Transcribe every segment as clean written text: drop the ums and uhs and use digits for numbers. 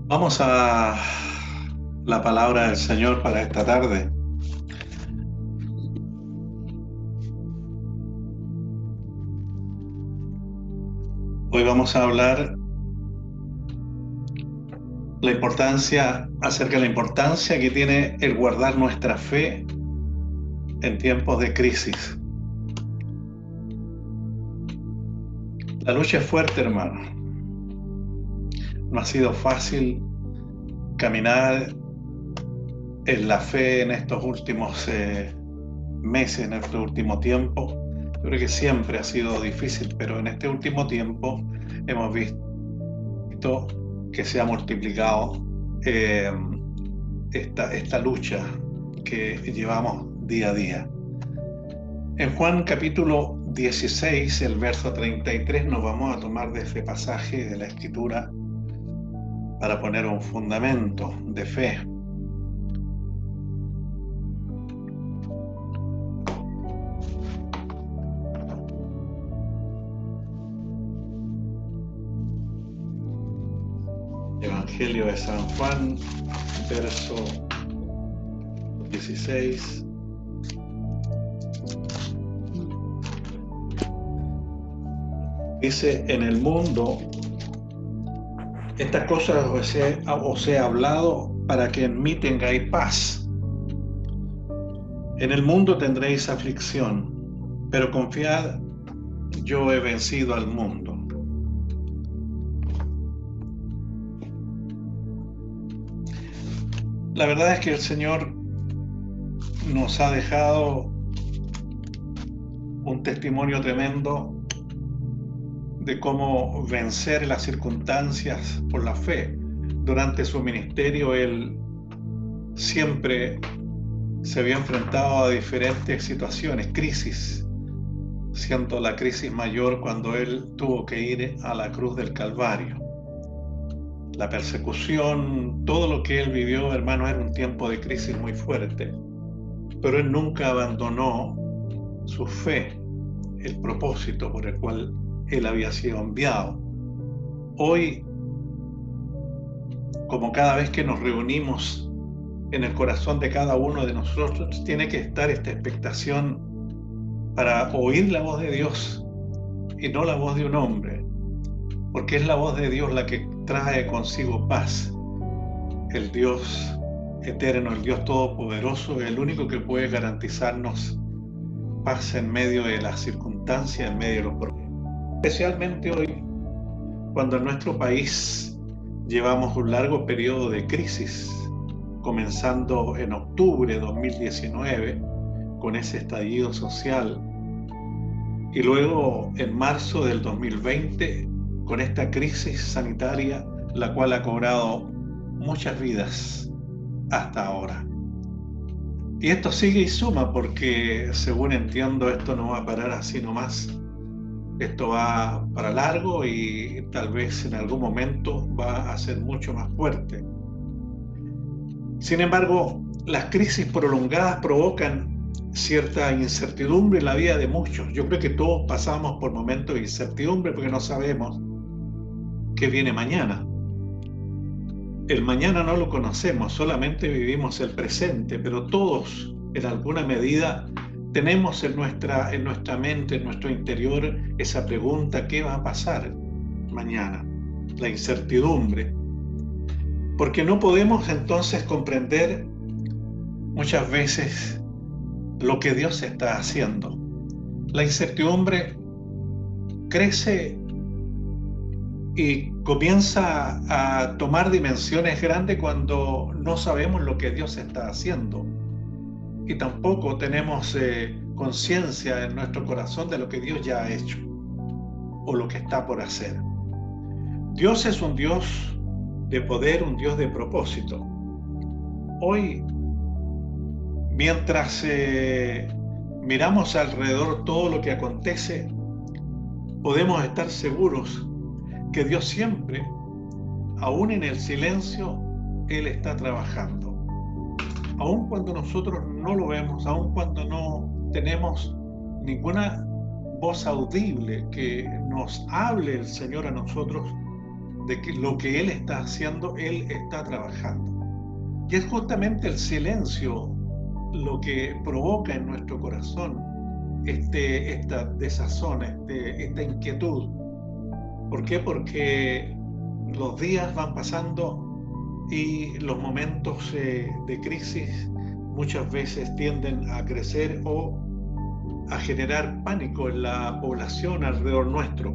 Vamos a la palabra del Señor para esta tarde. Hoy vamos a hablar acerca de la importancia que tiene el guardar nuestra fe en tiempos de crisis. La lucha es fuerte, hermano. No ha sido fácil caminar en la fe en estos últimos meses, en este último tiempo. Yo creo que siempre ha sido difícil, pero en este último tiempo hemos visto que se ha multiplicado esta lucha que llevamos día a día. En Juan capítulo 16, el verso 33, nos vamos a tomar de ese pasaje de la Escritura para poner un fundamento de fe. Evangelio de San Juan, verso 16. Dice: en el mundo estas cosas os he hablado para que en mí tengáis paz. En el mundo tendréis aflicción, pero confiad, yo he vencido al mundo. La verdad es que el Señor nos ha dejado un testimonio tremendo de cómo vencer las circunstancias por la fe. Durante su ministerio, Él siempre se había enfrentado a diferentes situaciones, crisis, siendo la crisis mayor cuando Él tuvo que ir a la cruz del Calvario. La persecución, todo lo que Él vivió, hermano, era un tiempo de crisis muy fuerte, pero Él nunca abandonó su fe, el propósito por el cual Él había sido enviado. Hoy, como cada vez que nos reunimos, en el corazón de cada uno de nosotros tiene que estar esta expectación para oír la voz de Dios y no la voz de un hombre, porque es la voz de Dios la que trae consigo paz. El Dios eterno, el Dios todopoderoso, es el único que puede garantizarnos paz en medio de las circunstancias, en medio de los problemas. Especialmente hoy, cuando en nuestro país llevamos un largo periodo de crisis, comenzando en octubre de 2019 con ese estallido social, y luego en marzo del 2020 con esta crisis sanitaria, la cual ha cobrado muchas vidas hasta ahora. Y esto sigue y suma, porque según entiendo, esto no va a parar así nomás. Esto va para largo y tal vez en algún momento va a ser mucho más fuerte. Sin embargo, las crisis prolongadas provocan cierta incertidumbre en la vida de muchos. Yo creo que todos pasamos por momentos de incertidumbre porque no sabemos qué viene mañana. El mañana no lo conocemos, solamente vivimos el presente, pero todos en alguna medida tenemos en nuestra mente, en nuestro interior, esa pregunta: ¿qué va a pasar mañana? La incertidumbre. Porque no podemos entonces comprender muchas veces lo que Dios está haciendo. La incertidumbre crece y comienza a tomar dimensiones grandes cuando no sabemos lo que Dios está haciendo. Y tampoco tenemos conciencia en nuestro corazón de lo que Dios ya ha hecho o lo que está por hacer. Dios es un Dios de poder, un Dios de propósito. Hoy, mientras miramos alrededor todo lo que acontece, podemos estar seguros que Dios siempre, aún en el silencio, Él está trabajando. Aun cuando nosotros no lo vemos, aun cuando no tenemos ninguna voz audible que nos hable el Señor a nosotros, de que lo que Él está haciendo, Él está trabajando. Y es justamente el silencio lo que provoca en nuestro corazón esta desazón, esta inquietud. ¿Por qué? Porque los días van pasando y los momentos de crisis muchas veces tienden a crecer o a generar pánico en la población alrededor nuestro.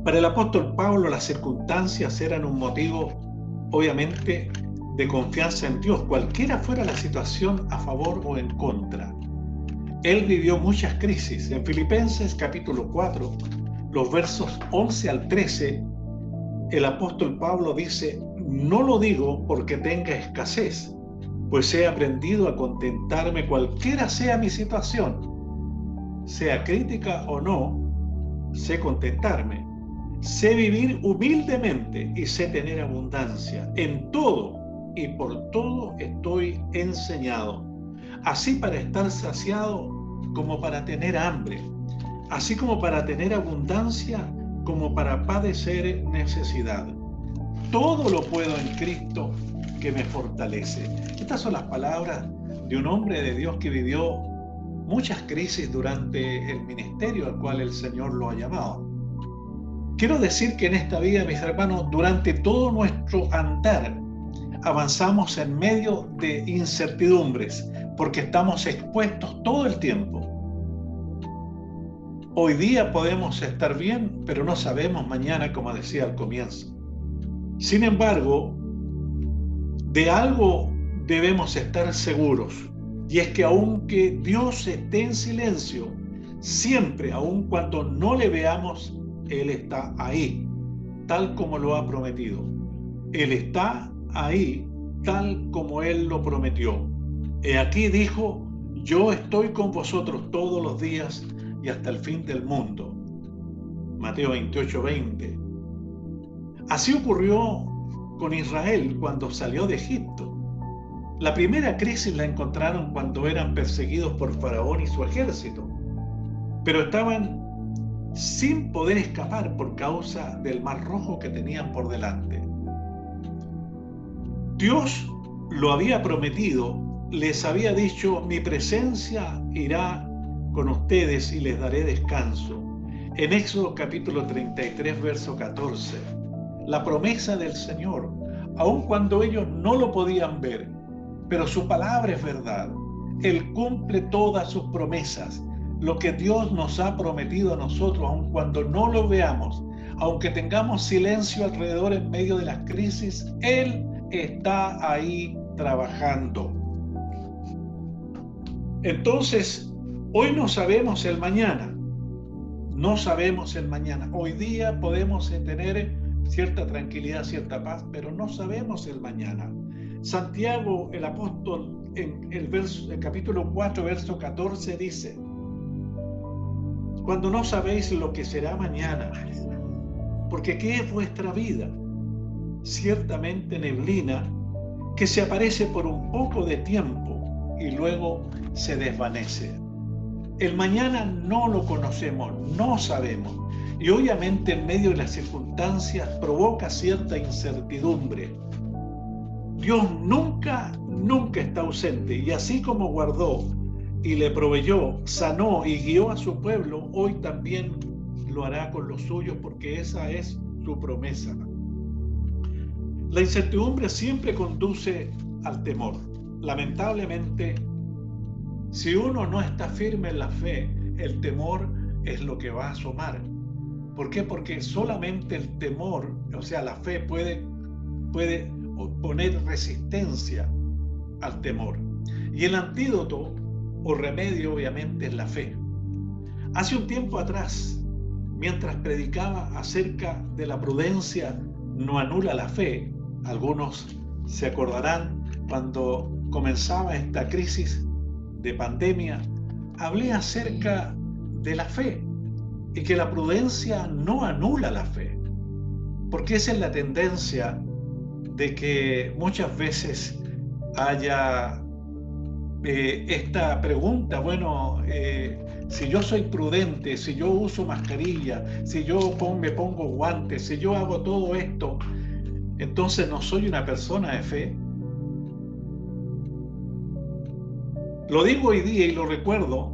Para el apóstol Pablo, las circunstancias eran un motivo, obviamente, de confianza en Dios, cualquiera fuera la situación a favor o en contra. Él vivió muchas crisis. En Filipenses capítulo 4, los versos 11 al 13, el apóstol Pablo dice: no lo digo porque tenga escasez, pues he aprendido a contentarme cualquiera sea mi situación, sea crítica o no, sé contentarme. Sé vivir humildemente y sé tener abundancia. En todo y por todo estoy enseñado, así para estar saciado como para tener hambre, así como para tener abundancia como para padecer necesidad. Todo lo puedo en Cristo que me fortalece. Estas son las palabras de un hombre de Dios que vivió muchas crisis durante el ministerio al cual el Señor lo ha llamado. Quiero decir que en esta vida, mis hermanos, durante todo nuestro andar, avanzamos en medio de incertidumbres, porque estamos expuestos todo el tiempo. Hoy día podemos estar bien, pero no sabemos mañana, como decía al comienzo. Sin embargo, de algo debemos estar seguros, y es que aunque Dios esté en silencio, siempre, aun cuando no le veamos, Él está ahí, tal como lo ha prometido. Él está ahí, tal como Él lo prometió. He aquí dijo: yo estoy con vosotros todos los días y hasta el fin del mundo. Mateo 28:20. Así ocurrió con Israel cuando salió de Egipto. La primera crisis la encontraron cuando eran perseguidos por Faraón y su ejército, pero estaban sin poder escapar por causa del Mar Rojo que tenían por delante. Dios lo había prometido, les había dicho: mi presencia irá con ustedes y les daré descanso. En Éxodo capítulo 33, verso 14, la promesa del Señor, aun cuando ellos no lo podían ver, pero su palabra es verdad. Él cumple todas sus promesas. Lo que Dios nos ha prometido a nosotros, aun cuando no lo veamos, aunque tengamos silencio alrededor en medio de las crisis, Él está ahí trabajando. Entonces, hoy no sabemos el mañana. No sabemos el mañana. Hoy día podemos tener cierta tranquilidad, cierta paz, pero no sabemos el mañana. Santiago, el apóstol, en el capítulo 4, verso 14, dice: cuando no sabéis lo que será mañana, porque ¿qué es vuestra vida? Ciertamente neblina que se aparece por un poco de tiempo y luego se desvanece. El mañana no lo conocemos, no sabemos, y obviamente en medio de las circunstancias provoca cierta incertidumbre. Dios nunca está ausente, y así como guardó y le proveyó, sanó y guió a su pueblo, hoy también lo hará con los suyos, porque esa es su promesa. La incertidumbre siempre conduce al temor. Lamentablemente, si uno no está firme en la fe, el temor es lo que va a asomar. ¿Por qué? Porque solamente el temor, o sea, la fe puede poner resistencia al temor. Y el antídoto o remedio, obviamente, es la fe. Hace un tiempo atrás, mientras predicaba acerca de la prudencia no anula la fe, algunos se acordarán cuando comenzaba esta crisis de pandemia, hablé acerca de la fe y que la prudencia no anula la fe, porque esa es la tendencia de que muchas veces haya esta pregunta, bueno, si yo soy prudente, si yo uso mascarilla, si yo me pongo guantes, si yo hago todo esto, entonces no soy una persona de fe. Lo digo hoy día y lo recuerdo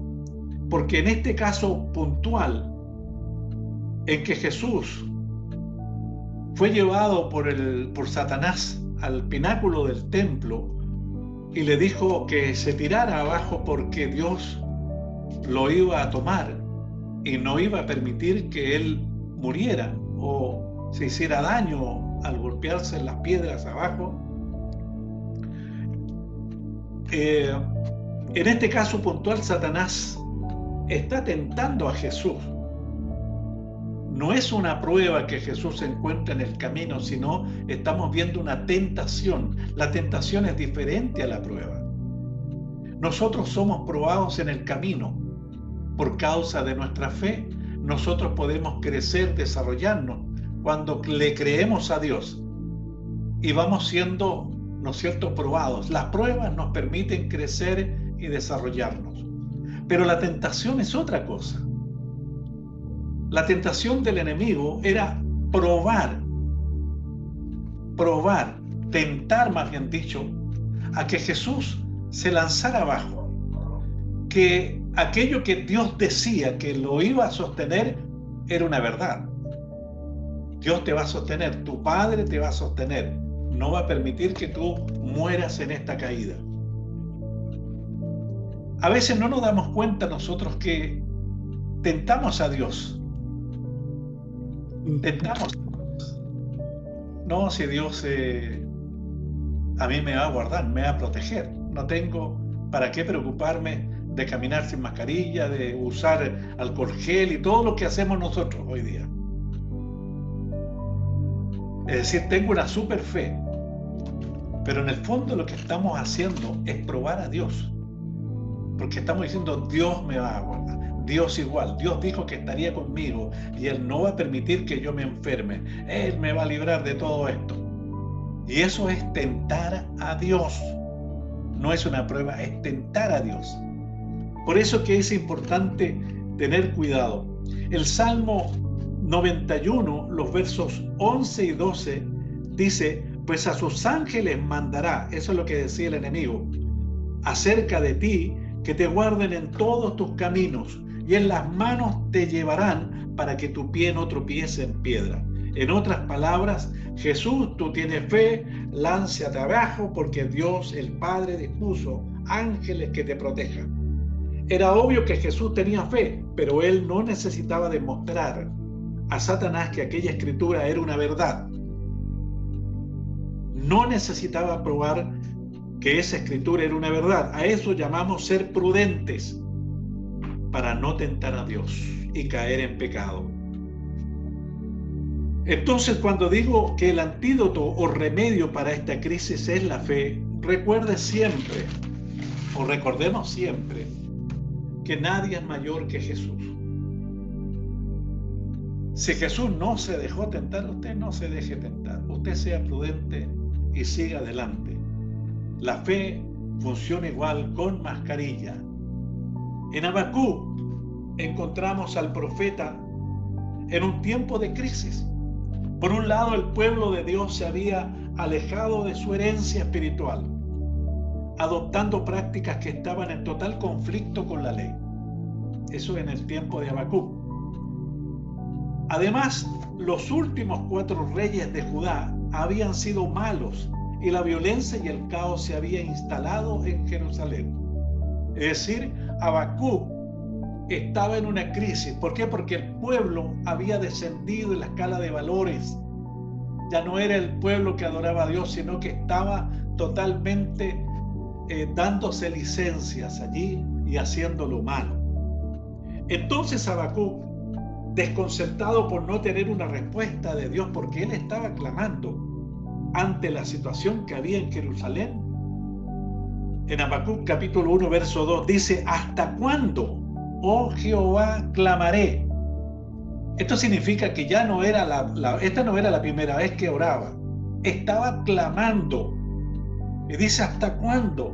porque en este caso puntual en que Jesús fue llevado por Satanás al pináculo del templo y le dijo que se tirara abajo porque Dios lo iba a tomar y no iba a permitir que él muriera o se hiciera daño al golpearse en las piedras abajo. En este caso puntual, Satanás está tentando a Jesús. No es una prueba que Jesús se encuentra en el camino, sino estamos viendo una tentación. La tentación es diferente a la prueba. Nosotros somos probados en el camino. Por causa de nuestra fe, nosotros podemos crecer, desarrollarnos, cuando le creemos a Dios. Y vamos siendo, ¿no es cierto?, probados. Las pruebas nos permiten crecer y desarrollarnos. Pero la tentación es otra cosa. La tentación del enemigo era tentar, más bien dicho, a que Jesús se lanzara abajo, que aquello que Dios decía que lo iba a sostener era una verdad. Dios te va a sostener, tu Padre te va a sostener, no va a permitir que tú mueras en esta caída. A veces no nos damos cuenta nosotros que tentamos a Dios. No, si Dios a mí me va a guardar, me va a proteger. No tengo para qué preocuparme de caminar sin mascarilla, de usar alcohol gel y todo lo que hacemos nosotros hoy día. Es decir, tengo una super fe, pero en el fondo lo que estamos haciendo es probar a Dios. Porque estamos diciendo, Dios me va a guardar. Dios igual, Dios dijo que estaría conmigo y Él no va a permitir que yo me enferme. Él me va a librar de todo esto. Y eso es tentar a Dios. No es una prueba, es tentar a Dios. Por eso que es importante tener cuidado. El Salmo 91, los versos 11 y 12, dice, pues a sus ángeles mandará, eso es lo que decía el enemigo, acerca de ti, que te guarden en todos tus caminos, y en las manos te llevarán para que tu pie no tropiece en piedra. En otras palabras, Jesús, tú tienes fe, lánzate abajo porque Dios, el Padre, dispuso ángeles que te protejan. Era obvio que Jesús tenía fe, pero él no necesitaba demostrar a Satanás que aquella escritura era una verdad. No necesitaba probar que esa escritura era una verdad. A eso llamamos ser prudentes, para no tentar a Dios y caer en pecado. Entonces, cuando digo que el antídoto o remedio para esta crisis es la fe, recuerde siempre, o recordemos siempre, que nadie es mayor que Jesús. Si Jesús no se dejó tentar, usted no se deje tentar. Usted sea prudente y siga adelante. La fe funciona igual con mascarilla. En Habacuc encontramos al profeta en un tiempo de crisis. Por un lado, el pueblo de Dios se había alejado de su herencia espiritual, adoptando prácticas que estaban en total conflicto con la ley. Eso en el tiempo de Habacuc. Además, los últimos 4 reyes de Judá habían sido malos y la violencia y el caos se había instalado en Jerusalén. Es decir, Habacuc estaba en una crisis. ¿Por qué? Porque el pueblo había descendido en la escala de valores. Ya no era el pueblo que adoraba a Dios, sino que estaba totalmente dándose licencias allí y haciendo lo malo. Entonces Habacuc, desconcertado por no tener una respuesta de Dios, porque él estaba clamando ante la situación que había en Jerusalén, en Habacuc capítulo 1 verso 2 dice, ¿hasta cuándo, oh Jehová, clamaré? Esto significa que ya no era esta no era la primera vez que oraba, estaba clamando. Y dice, ¿hasta cuándo?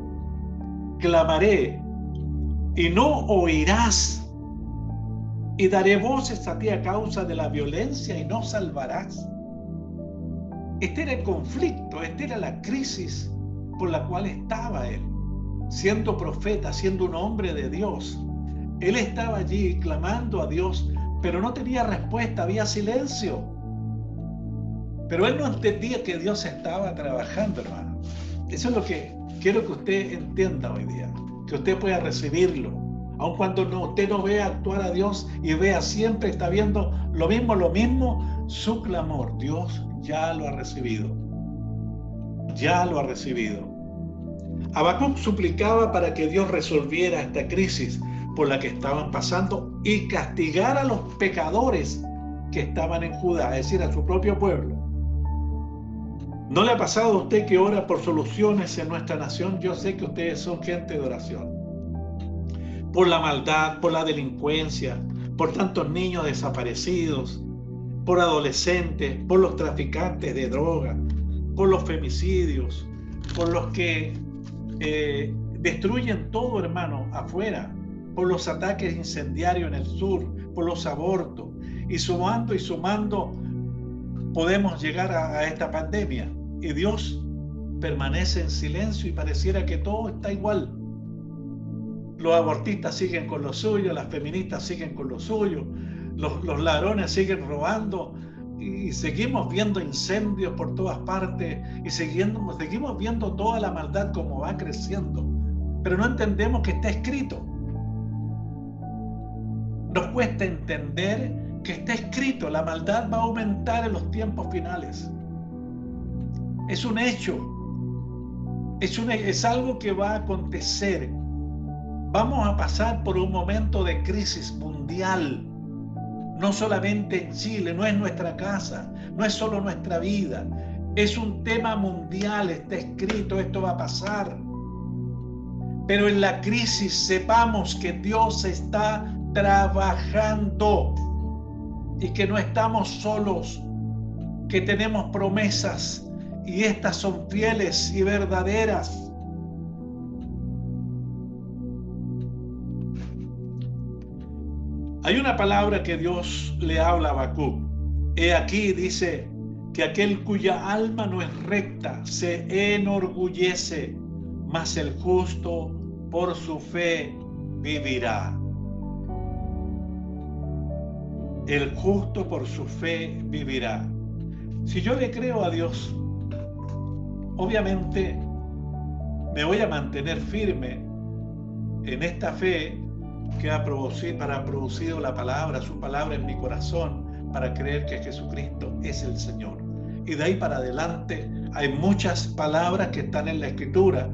clamaré y no oirás, y daré voces a ti a causa de la violencia y no salvarás. Este era el conflicto, esta era la crisis por la cual estaba él, siendo profeta, siendo un hombre de Dios. Él estaba allí clamando a Dios, pero no tenía respuesta, había silencio. Pero él no entendía que Dios estaba trabajando, hermano. Eso es lo que quiero que usted entienda hoy día, que usted pueda recibirlo. Aun cuando usted no vea actuar a Dios y vea siempre, está viendo lo mismo, su clamor, Dios ya lo ha recibido. Ya lo ha recibido. Habacuc suplicaba para que Dios resolviera esta crisis por la que estaban pasando y castigara a los pecadores que estaban en Judá, es decir, a su propio pueblo. ¿No le ha pasado a usted que ora por soluciones en nuestra nación? Yo sé que ustedes son gente de oración. Por la maldad, por la delincuencia, por tantos niños desaparecidos, por adolescentes, por los traficantes de droga, por los femicidios, por los que destruyen todo, hermano, afuera, por los ataques incendiarios en el sur, por los abortos, y sumando podemos llegar a esta pandemia, y Dios permanece en silencio y pareciera que todo está igual. Los abortistas siguen con lo suyo, las feministas siguen con lo suyo, los ladrones siguen robando, y seguimos viendo incendios por todas partes, y seguimos viendo toda la maldad como va creciendo, pero no entendemos que está escrito. Nos cuesta entender que está escrito, la maldad va a aumentar en los tiempos finales. Es un hecho, es algo que va a acontecer. Vamos a pasar por un momento de crisis mundial, no solamente en Chile, no es nuestra casa, no es solo nuestra vida, es un tema mundial, está escrito, esto va a pasar. Pero en la crisis sepamos que Dios está trabajando y que no estamos solos, que tenemos promesas y estas son fieles y verdaderas. Hay una palabra que Dios le habla a Habacuc. He aquí, dice, que aquel cuya alma no es recta se enorgullece, mas el justo por su fe vivirá. El justo por su fe vivirá. Si yo le creo a Dios, obviamente me voy a mantener firme en esta fe que ha producido la palabra, su palabra en mi corazón, para creer que Jesucristo es el Señor. Y de ahí para adelante hay muchas palabras que están en la Escritura,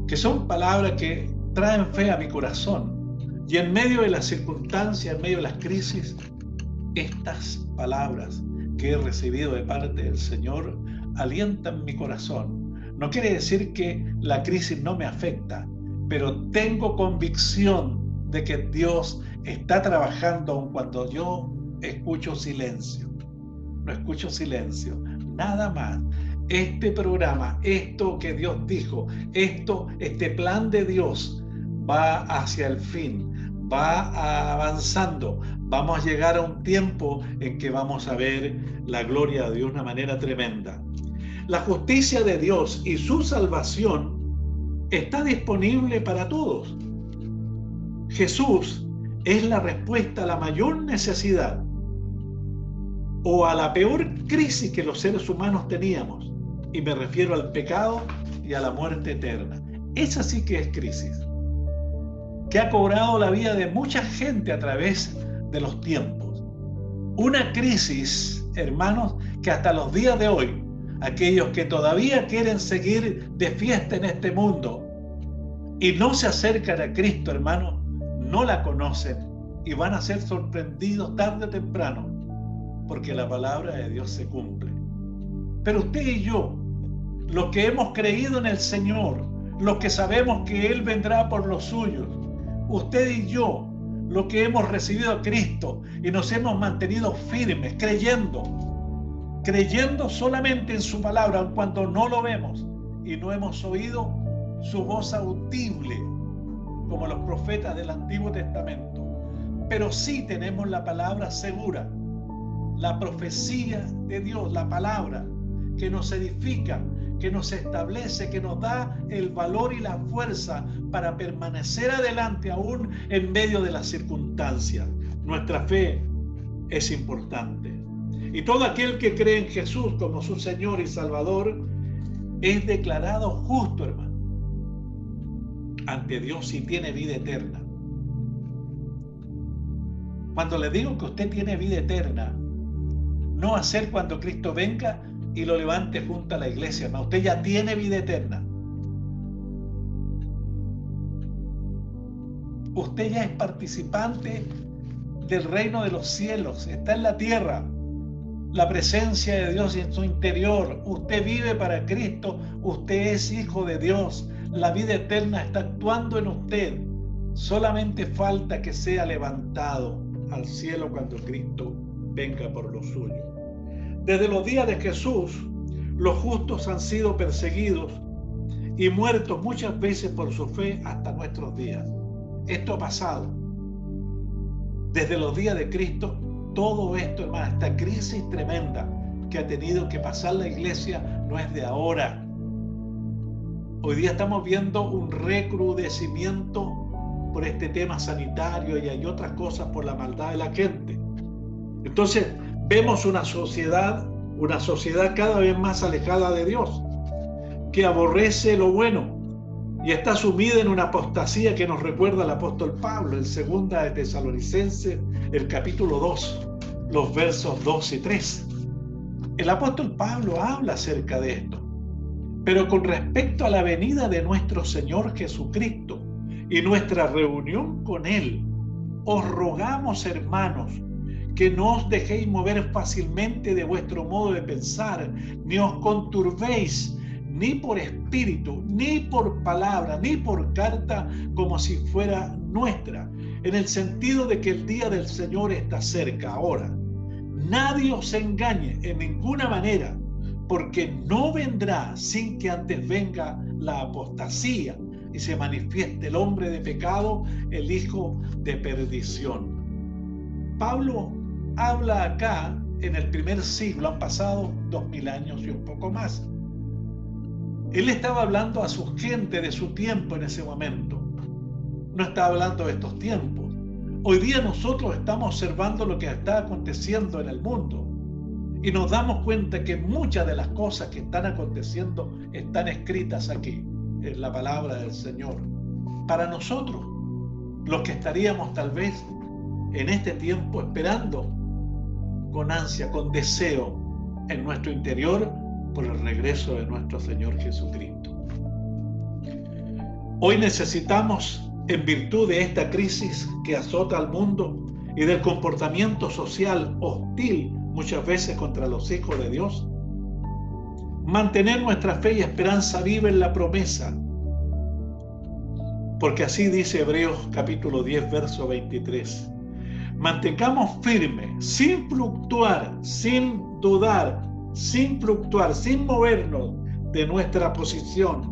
que son palabras que traen fe a mi corazón. Y en medio de las circunstancias, en medio de las crisis, estas palabras que he recibido de parte del Señor alientan mi corazón. No quiere decir que la crisis no me afecta, pero tengo convicción de que Dios está trabajando aun cuando yo escucho silencio. No escucho silencio, nada más. Este programa, esto que Dios dijo, este plan de Dios va hacia el fin, va avanzando. Vamos a llegar a un tiempo en que vamos a ver la gloria de Dios de una manera tremenda. La justicia de Dios y su salvación está disponible para todos. Jesús es la respuesta a la mayor necesidad o a la peor crisis que los seres humanos teníamos, y me refiero al pecado y a la muerte eterna. Esa sí que es crisis, que ha cobrado la vida de mucha gente a través de los tiempos. Una crisis, hermanos, que hasta los días de hoy, aquellos que todavía quieren seguir de fiesta en este mundo y no se acercan a Cristo, hermanos, no la conocen y van a ser sorprendidos tarde o temprano, porque la palabra de Dios se cumple. Pero usted y yo, los que hemos creído en el Señor, los que sabemos que Él vendrá por los suyos, usted y yo, los que hemos recibido a Cristo y nos hemos mantenido firmes, creyendo solamente en su palabra, cuando no lo vemos y no hemos oído, su voz audible como los profetas del Antiguo Testamento, pero sí tenemos la palabra segura, la profecía de Dios, la palabra que nos edifica, que nos establece, que nos da el valor y la fuerza para permanecer adelante aún en medio de las circunstancias. Nuestra fe es importante. Y todo aquel que cree en Jesús como su Señor y Salvador es declarado justo, hermano, ante Dios y tiene vida eterna. Cuando le digo que usted tiene vida eterna, no va a ser cuando Cristo venga y lo levante junto a la iglesia, no, usted ya tiene vida eterna. Usted ya es participante del reino de los cielos, está en la tierra. La presencia de Dios en su interior. Usted vive para Cristo, usted es hijo de Dios. La vida eterna está actuando en usted. Solamente falta que sea levantado al cielo cuando Cristo venga por lo suyo. Desde los días de Jesús, los justos han sido perseguidos y muertos muchas veces por su fe hasta nuestros días. Esto ha pasado. Desde los días de Cristo, todo esto, hermano, esta crisis tremenda que ha tenido que pasar la iglesia no es de ahora. Hoy día estamos viendo un recrudecimiento por este tema sanitario y hay otras cosas por la maldad de la gente. Entonces, vemos una sociedad cada vez más alejada de Dios, que aborrece lo bueno y está sumida en una apostasía que nos recuerda al apóstol Pablo en 2 de Tesalonicenses, el capítulo 2, los versos 2 y 3. El apóstol Pablo habla acerca de esto, pero con respecto a la venida de nuestro Señor Jesucristo y nuestra reunión con Él, os rogamos, hermanos, que no os dejéis mover fácilmente de vuestro modo de pensar, ni os conturbéis, ni por espíritu, ni por palabra, ni por carta, como si fuera nuestra, en el sentido de que el día del Señor está cerca ahora. Nadie os engañe en ninguna manera, porque no vendrá sin que antes venga la apostasía y se manifieste el hombre de pecado, el hijo de perdición. Pablo habla acá en el primer siglo, han pasado 2000 años y un poco más. Él estaba hablando a su gente de su tiempo en ese momento. No estaba hablando de estos tiempos. Hoy día nosotros estamos observando lo que está aconteciendo en el mundo y nos damos cuenta que muchas de las cosas que están aconteciendo están escritas aquí, en la palabra del Señor. Para nosotros, los que estaríamos tal vez en este tiempo esperando con ansia, con deseo en nuestro interior por el regreso de nuestro Señor Jesucristo. Hoy necesitamos, en virtud de esta crisis que azota al mundo y del comportamiento social hostil muchas veces contra los hijos de Dios, mantener nuestra fe y esperanza viva en la promesa, porque así dice Hebreos capítulo 10, verso 23. Mantengamos firme, sin fluctuar, sin dudar, sin movernos de nuestra posición,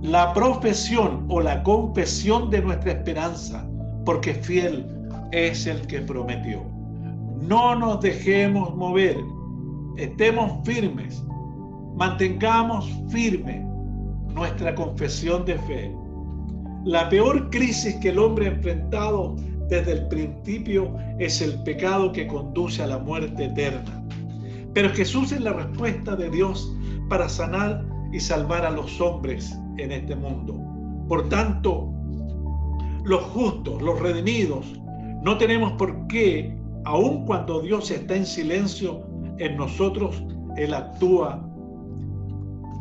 la profesión o la confesión de nuestra esperanza, porque fiel es el que prometió. No nos dejemos mover, estemos firmes, mantengamos firme nuestra confesión de fe. La peor crisis que el hombre ha enfrentado desde el principio es el pecado que conduce a la muerte eterna. Pero Jesús es la respuesta de Dios para sanar y salvar a los hombres en este mundo. Por tanto, los justos, los redimidos, no tenemos por qué, aun cuando Dios está en silencio en nosotros, Él actúa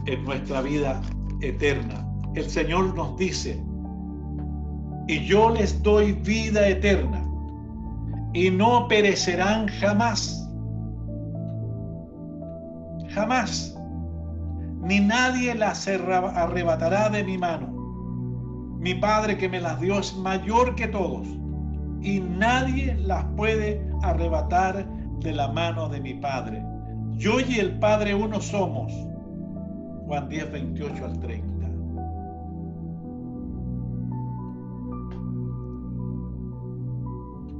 en nuestra vida eterna. El Señor nos dice: y yo les doy vida eterna, y no perecerán jamás. Jamás. Ni nadie las arrebatará de mi mano. Mi Padre que me las dio es mayor que todos, y nadie las puede arrebatar de la mano de mi Padre. Yo y el Padre uno somos. Juan 10, 28 al 30.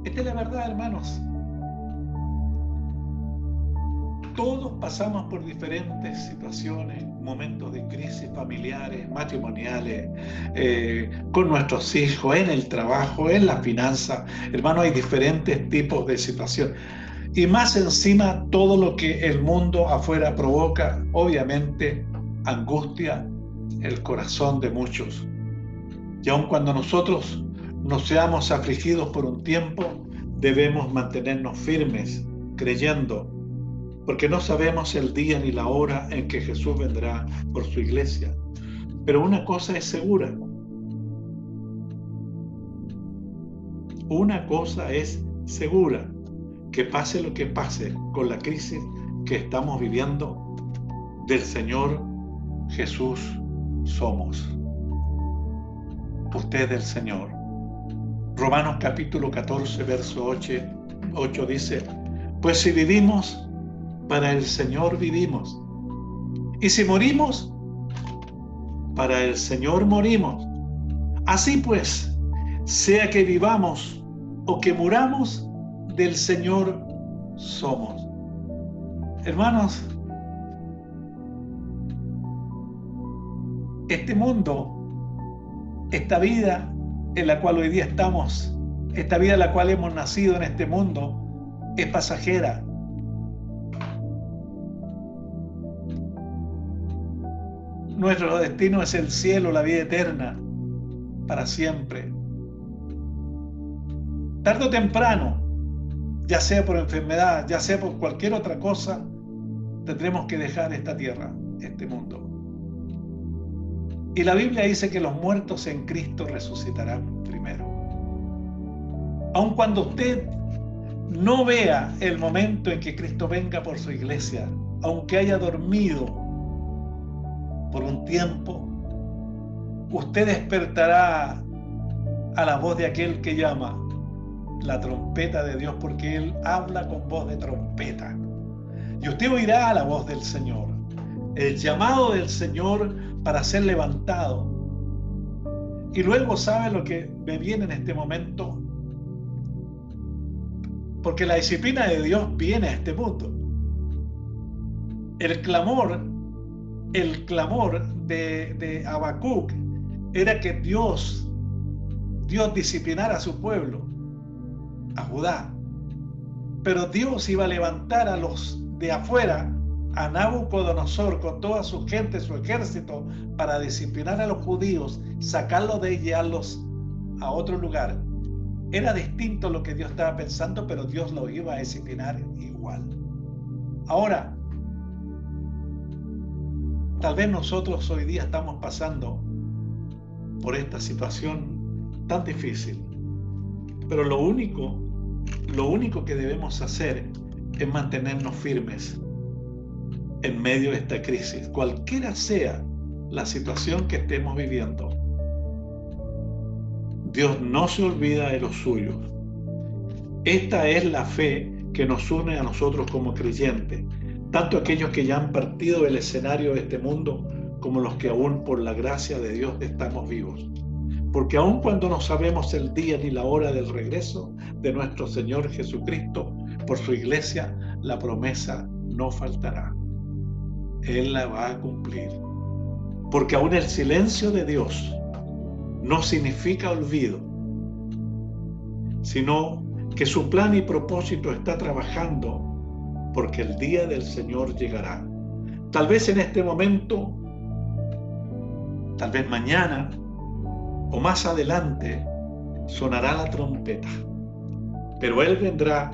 Esta es la verdad, hermanos. Todos pasamos por diferentes situaciones, momentos de crisis familiares, matrimoniales, con nuestros hijos, en el trabajo, en la finanza. Hermano, hay diferentes tipos de situaciones. Y más encima, todo lo que el mundo afuera provoca, obviamente, angustia el corazón de muchos. Y aun cuando nosotros nos seamos afligidos por un tiempo, debemos mantenernos firmes, creyendo, porque no sabemos el día ni la hora en que Jesús vendrá por su iglesia. Pero una cosa es segura. Una cosa es segura, que pase lo que pase con la crisis que estamos viviendo, del Señor Jesús somos. Usted del Señor. Romanos capítulo 14, verso 8 dice, pues si vivimos, para el Señor vivimos. Y si morimos, para el Señor morimos. Así pues, sea que vivamos o que muramos, del Señor somos. Hermanos, este mundo, esta vida en la cual hoy día estamos, esta vida en la cual hemos nacido en este mundo, es pasajera. Nuestro destino es el cielo, la vida eterna, para siempre. Tarde o temprano, ya sea por enfermedad, ya sea por cualquier otra cosa, tendremos que dejar esta tierra, este mundo. Y la Biblia dice que los muertos en Cristo resucitarán primero. Aun cuando usted no vea el momento en que Cristo venga por su iglesia, aunque haya dormido por un tiempo, usted despertará a la voz de aquel que llama, la trompeta de Dios, porque Él habla con voz de trompeta. Y usted oirá la voz del Señor, el llamado del Señor para ser levantado. Y luego, ¿sabe lo que me viene en este momento? Porque la disciplina de Dios viene a este mundo. El clamor de Habacuc era que Dios disciplinara a su pueblo, a Judá. Pero Dios iba a levantar a los de afuera, a Nabucodonosor con toda su gente, su ejército, para disciplinar a los judíos, sacarlos de ahí y llevarlos a otro lugar. Era distinto lo que Dios estaba pensando, pero Dios lo iba a disciplinar igual. Ahora, tal vez nosotros hoy día estamos pasando por esta situación tan difícil, pero lo único que debemos hacer es mantenernos firmes en medio de esta crisis, cualquiera sea la situación que estemos viviendo. Dios no se olvida de los suyos. Esta es la fe que nos une a nosotros como creyentes, tanto aquellos que ya han partido del escenario de este mundo como los que aún por la gracia de Dios estamos vivos. Porque aun cuando no sabemos el día ni la hora del regreso de nuestro Señor Jesucristo por su iglesia, la promesa no faltará. Él la va a cumplir. Porque aún el silencio de Dios no significa olvido, sino que su plan y propósito está trabajando, porque el día del Señor llegará. Tal vez en este momento, tal vez mañana o más adelante sonará la trompeta, pero Él vendrá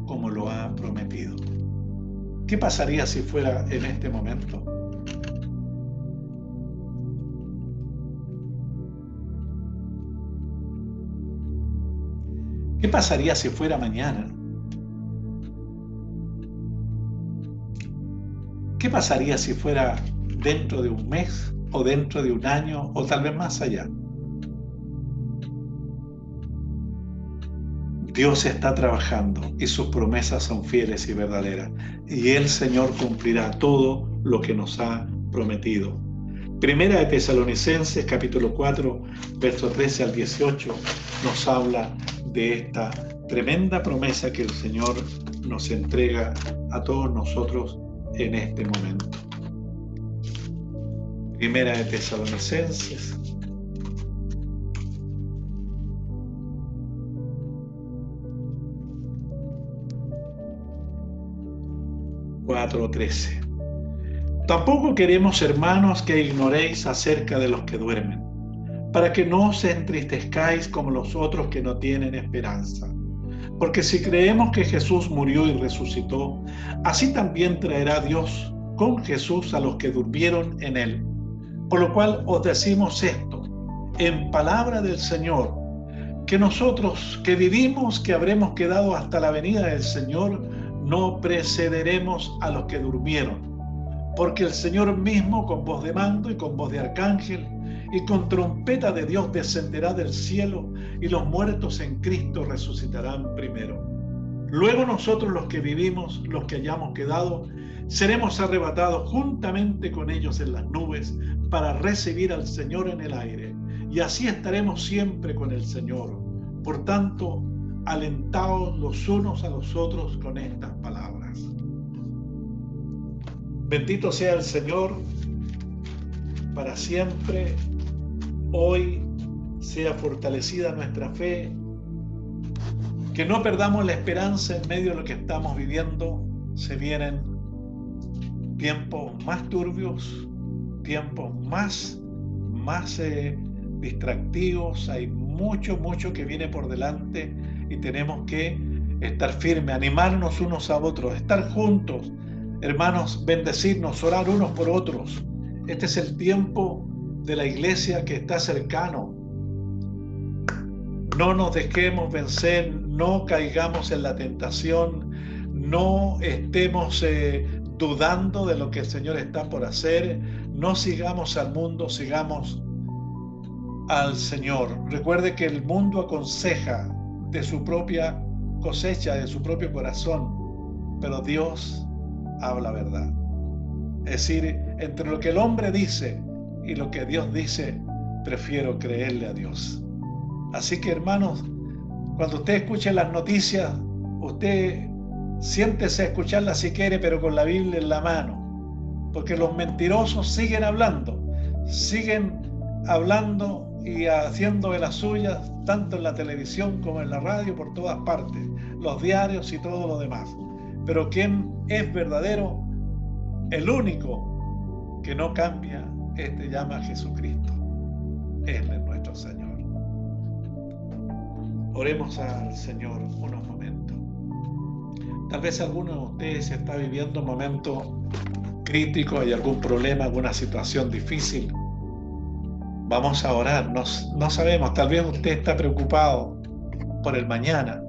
como lo ha prometido. ¿Qué pasaría si fuera en este momento? ¿Qué pasaría si fuera mañana? ¿Qué pasaría si fuera dentro de un mes o dentro de un año o tal vez más allá? Dios está trabajando y sus promesas son fieles y verdaderas. Y el Señor cumplirá todo lo que nos ha prometido. Primera de Tesalonicenses, capítulo 4, versos 13 al 18, nos habla de esta tremenda promesa que el Señor nos entrega a todos nosotros en este momento. Primera de Tesalonicenses 4:13. Tampoco queremos, hermanos, que ignoréis acerca de los que duermen, para que no os entristezcáis como los otros que no tienen esperanza. Porque si creemos que Jesús murió y resucitó, así también traerá Dios con Jesús a los que durmieron en él. Por lo cual os decimos esto, en palabra del Señor, que nosotros que vivimos, que habremos quedado hasta la venida del Señor, no precederemos a los que durmieron. Porque el Señor mismo, con voz de mando y con voz de arcángel y con trompeta de Dios, descenderá del cielo, y los muertos en Cristo resucitarán primero. Luego nosotros, los que vivimos, los que hayamos quedado, seremos arrebatados juntamente con ellos en las nubes para recibir al Señor en el aire, y así estaremos siempre con el Señor. Por tanto, alentaos los unos a los otros con estas palabras. Bendito sea el Señor para siempre. Hoy sea fortalecida nuestra fe, que no perdamos la esperanza en medio de lo que estamos viviendo. Se vienen tiempos más turbios, tiempos más distractivos. Hay mucho que viene por delante y tenemos que estar firmes, animarnos unos a otros, estar juntos, hermanos, bendecirnos, orar unos por otros. Este es el tiempo de la iglesia que está cercano. No nos dejemos vencer, no caigamos en la tentación, no estemos dudando de lo que el Señor está por hacer, no sigamos al mundo, sigamos al Señor. Recuerde que el mundo aconseja de su propia cosecha, de su propio corazón, pero Dios habla verdad. Es decir, entre lo que el hombre dice y lo que Dios dice, prefiero creerle a Dios. Así que, hermanos, cuando usted escuche las noticias, usted siéntese a escucharlas si quiere, pero con la Biblia en la mano, porque los mentirosos siguen hablando y haciendo de las suyas, tanto en la televisión como en la radio, por todas partes, los diarios y todo lo demás. Pero ¿quién es verdadero? El único que no cambia, llama a Jesucristo. Él es nuestro Señor. Oremos al Señor unos momentos. Tal vez alguno de ustedes está viviendo un momento crítico, hay algún problema, alguna situación difícil. Vamos a orar. No sabemos, tal vez usted está preocupado por el mañana,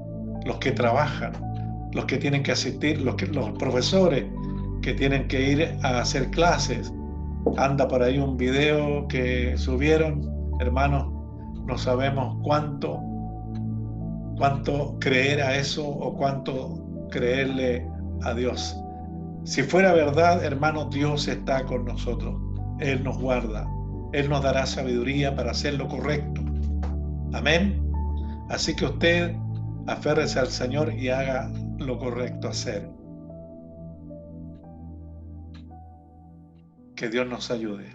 los que trabajan, los que tienen que asistir, los profesores que tienen que ir a hacer clases. Anda por ahí un video que subieron, hermanos, no sabemos cuánto creer a eso o cuánto creerle a Dios. Si fuera verdad, hermanos, Dios está con nosotros. Él nos guarda. Él nos dará sabiduría para hacer lo correcto. Amén. Así que usted aférrese al Señor y haga lo correcto hacer. Que Dios nos ayude.